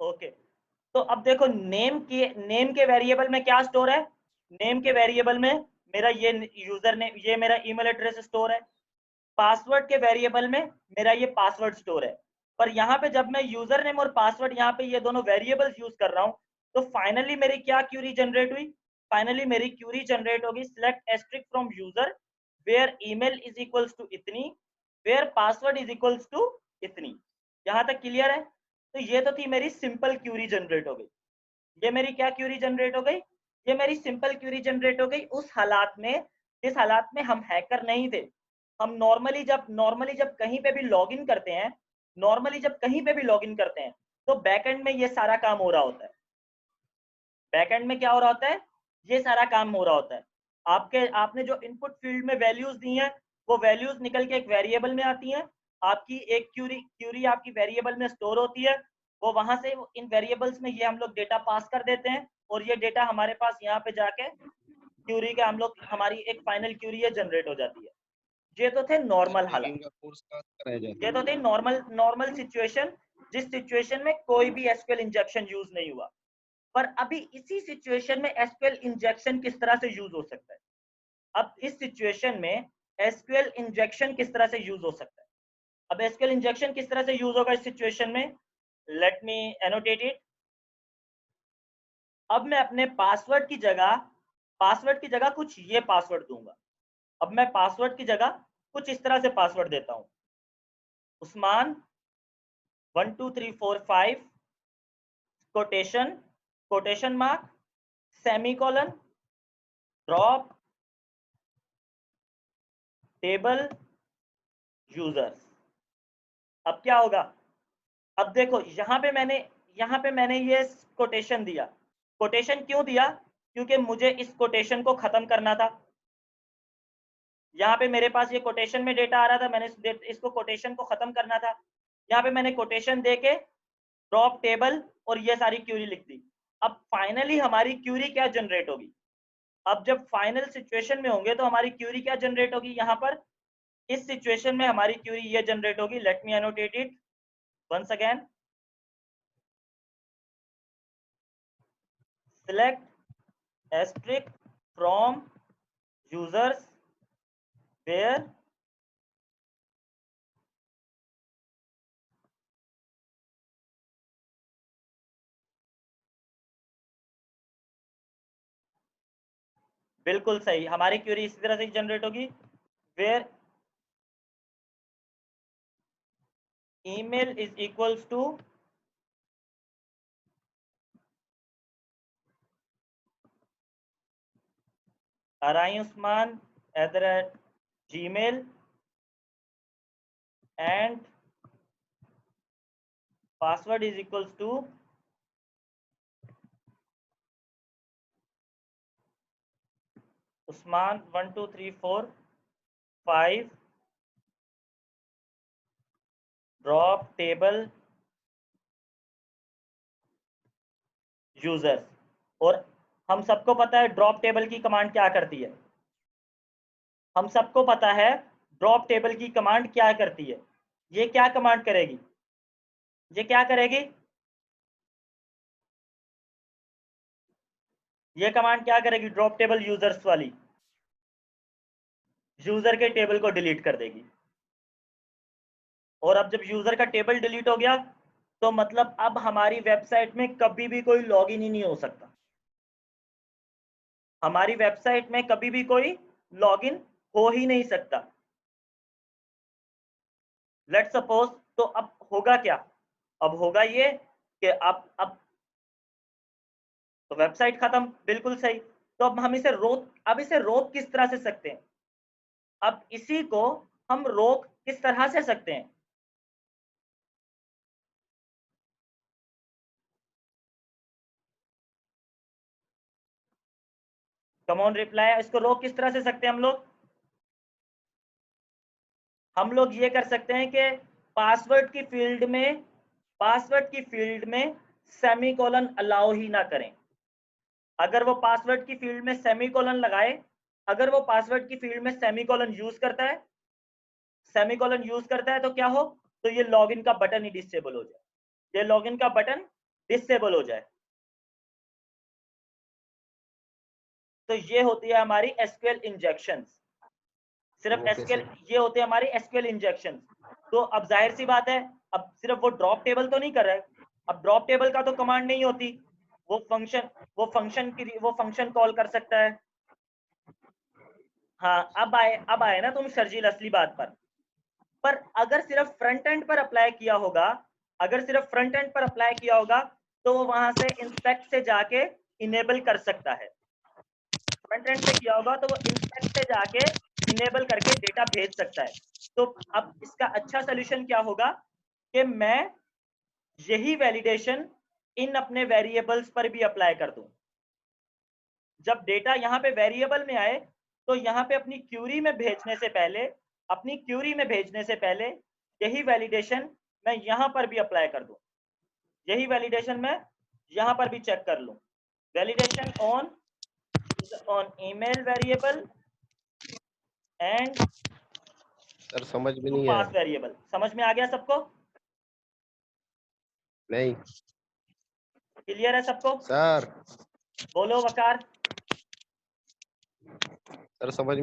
Okay, तो अब देखो नेम के वेरिएबल में क्या स्टोर है? नेम के वेरिएबल में मेरा ये यूजर नेम, ये मेरा ईमेल एड्रेस स्टोर है। पासवर्ड के वेरिएबल में मेरा ये पासवर्ड स्टोर है। पर यहाँ पे जब मैं यूजर नेम और पासवर्ड यहाँ पे ये दोनों वेरिएबल्स यूज कर रहा हूँ, तो फाइनली मेरी क्या क्यूरी जनरेट हुई? फाइनली मेरी क्यूरी जनरेट होगी select asterisk from user where email is equals to इतनी, where password is equals to इतनी। यहाँ तक क्लियर है? तो ये तो थी मेरी सिंपल क्यूरी जनरेट हो गई। ये मेरी क्या क्यूरी जनरेट हो गई? ये मेरी सिंपल क्यूरी जनरेट हो गई उस हालात में, जिस हालात में हम हैकर नहीं थे। हम नॉर्मली जब कहीं पे भी लॉगिन करते हैं, तो बैकएंड में ये सारा काम हो रहा होता है। बैकएंड में क्या हो रहा होता है? ये सारा काम हो रहा होता है। आपने जो इनपुट फील्ड में वैल्यूज दी हैं, वो वैल्यूज निकल के एक वेरिएबल में आती हैं। आपकी एक क्यूरी आपकी वेरिएबल में स्टोर होती है। वो वहां से इन वेरिएबल्स में ये हम लोग डेटा पास कर देते हैं, और ये डेटा हमारे पास यहाँ पे जाके क्यूरी का हमारी एक फाइनल क्यूरी जनरेट हो जाती है। ये तो थे नॉर्मल हालात, ये तो थे नॉर्मल सिचुएशन, जिस सिचुएशन में कोई भी एसक्यूएल इंजेक्शन यूज नहीं हुआ। पर अभी इसी सिचुएशन में एसक्यूएल इंजेक्शन किस तरह से यूज हो सकता है? अब इस सिचुएशन में एसक्यूएल इंजेक्शन किस तरह से यूज हो सकता है? अब एसक्यूएल इंजेक्शन किस तरह से यूज होगा इस सिचुएशन में? Late me annotate it. अब मैं अपने पासवर्ड की जगह कुछ ये पासवर्ड दूंगा। अब मैं पासवर्ड की जगह कुछ इस तरह से पासवर्ड देता हूं, Usman 12345 quotation mark semicolon drop table users. अब क्या होगा? अब देखो यहाँ पे मैंने ये कोटेशन दिया। कोटेशन क्यों दिया? क्योंकि मुझे इस कोटेशन को खत्म करना था। यहाँ पे मेरे पास ये कोटेशन में डेटा आ रहा था, मैंने इसको कोटेशन को खत्म करना था। यहाँ पे मैंने कोटेशन देके ड्रॉप टेबल और ये सारी क्यूरी लिख दी। अब फाइनली हमारी क्यूरी क्या जनरेट होगी? अब जब फाइनल सिचुएशन में होंगे तो हमारी क्यूरी क्या जनरेट होगी? यहाँ पर इस सिचुएशन में हमारी क्यूरी ये जनरेट होगी। Let me annotate it once again. select asterisk from users where बिल्कुल सही, हमारी क्यूरी इसी तरह से जनरेट होगी। where email is equals to arayusman@gmail and password is equals to Usman 12345 drop table users। और हम सबको पता है ड्रॉप टेबल की कमांड क्या करती है। हम सबको पता है ड्रॉप टेबल की कमांड क्या करती है। ये क्या कमांड करेगी? ये क्या करेगी? ये कमांड क्या करेगी? ड्रॉप टेबल यूजर्स वाली यूजर के टेबल को डिलीट कर देगी। और अब जब यूजर का टेबल डिलीट हो गया, तो मतलब अब हमारी वेबसाइट में कभी भी कोई लॉगिन ही नहीं हो सकता। हमारी वेबसाइट में कभी भी कोई लॉगिन हो ही नहीं सकता। लेट्स सपोज, तो अब होगा क्या? अब होगा ये कि अब तो वेबसाइट खत्म, बिल्कुल सही। तो अब इसे रोक किस तरह से सकते हैं? अब इसी को हम रोक किस तरह से सकते हैं? Come on reply. इसको रोक किस तरह से सकते हैं हम लोग? हम लोग ये कर सकते हैं कि पासवर्ड की फील्ड में सेमीकोलन अलाउ ही ना करें। अगर वो पासवर्ड की फील्ड में सेमीकोलन लगाए, अगर वो पासवर्ड की फील्ड में सेमीकोलन यूज करता है तो क्या हो? तो ये लॉगिन का बटन ही डिसेबल हो जाए। ये लॉगिन का बटन डिसेबल हो जाए। तो ये होती है हमारी एसक्यूएल इंजेक्शंस। सिर्फ ओके एसक्यूएल, सर। ये होते हैं हमारी एसक्यूएल इंजेक्शंस। तो अब जाहिर सी बात है, अब सिर्फ वो ड्रॉप टेबल तो नहीं कर रहा है, अब ड्रॉप टेबल का तो कमांड नहीं होती, वो फंक्शन कॉल कर सकता है। हाँ, अब आए ना तुम शर्जील असली बात पर अगर सिर्फ फ्रंट एंड पर अप्लाई किया होगा, अगर सिर्फ फ्रंट एंड पर अप्लाई किया होगा तो वो वहां से इंस्पेक्ट से जाके इनेबल कर सकता है। फ्रंट एंड पे किया होगा तो वो इंस्पेक्ट से जाके इनेबल करके डेटा भेज सकता है। तो अब इसका अच्छा सोल्यूशन क्या होगा कि मैं यही वैलिडेशन इन अपने वेरिएबल्स पर भी अप्लाई कर दूं। जब डेटा यहाँ पे वेरिएबल में आए तो यहाँ पे अपनी क्यूरी में भेजने से पहले यही वैलिडेशन मैं यहाँ पर भी अप्लाई कर दूं, यही वैलिडेशन मैं यहाँ पर भी चेक कर लूं। Validation on email variable and sir समझ में टू नहीं पास आया। वेरिएबल। समझ में आ गया सबको? नहीं क्लियर है सबको? सर, बोलो वकार। सर समझ